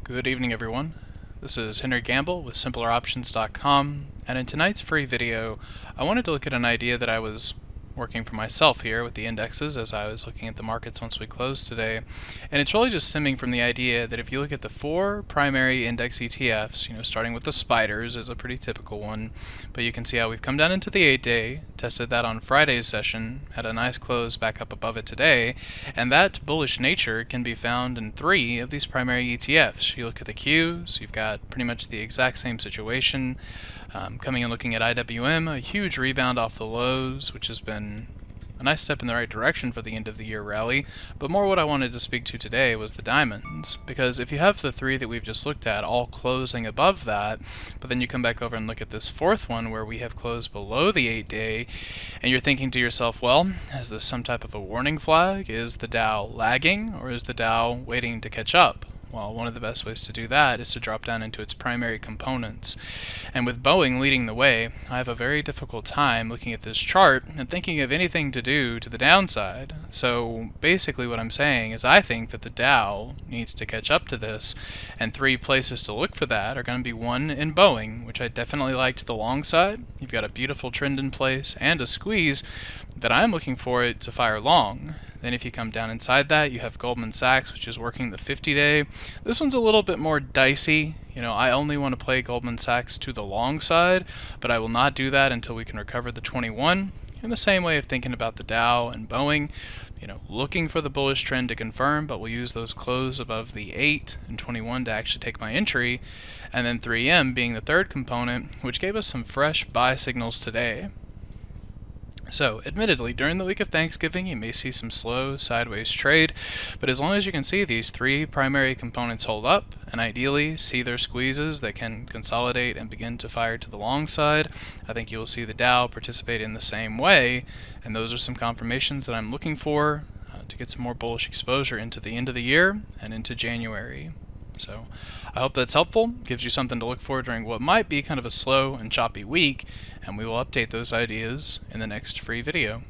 Good evening, everyone. This is Henry Gambell with SimplerOptions.com, and in tonight's free video, I wanted to look at an idea that I was working for myself here with the indexes as I was looking at the markets once we closed today. And it's really just stemming from the idea that if you look at the four primary index ETFs, starting with the spiders is a pretty typical one, but you can see how we've come down into the 8-day, tested that on Friday's session, had a nice close back up above it today, and that bullish nature can be found in three of these primary ETFs. You look at the Qs, you've got pretty much the exact same situation. Coming and looking at IWM, a huge rebound off the lows, which has been a nice step in the right direction for the end of the year rally. But more what I wanted to speak to today was the diamonds, because if you have the three that we've just looked at all closing above that, but then you come back over and look at this fourth one where we have closed below the 8-day, and you're thinking to yourself, well, is this some type of a warning flag? Is the Dow lagging, or is the Dow waiting to catch up? Well, one of the best ways to do that is to drop down into its primary components. And with Boeing leading the way, I have a very difficult time looking at this chart and thinking of anything to do to the downside. So basically what I'm saying is I think that the Dow needs to catch up to this, and three places to look for that are going to be one in Boeing, which I definitely like to the long side. You've got a beautiful trend in place and a squeeze that I'm looking for it to fire long. Then if you come down inside that, you have Goldman Sachs, which is working the 50-day. This one's a little bit more dicey. I only want to play Goldman Sachs to the long side, but I will not do that until we can recover the 21. In the same way of thinking about the Dow and Boeing, looking for the bullish trend to confirm, but we'll use those close above the 8 and 21 to actually take my entry. And then 3M being the third component, which gave us some fresh buy signals today. So, admittedly, during the week of Thanksgiving, you may see some slow, sideways trade, but as long as you can see these three primary components hold up, and ideally see their squeezes that can consolidate and begin to fire to the long side, I think you will see the Dow participate in the same way, and those are some confirmations that I'm looking for to get some more bullish exposure into the end of the year and into January. So I hope that's helpful, gives you something to look for during what might be kind of a slow and choppy week, and we will update those ideas in the next free video.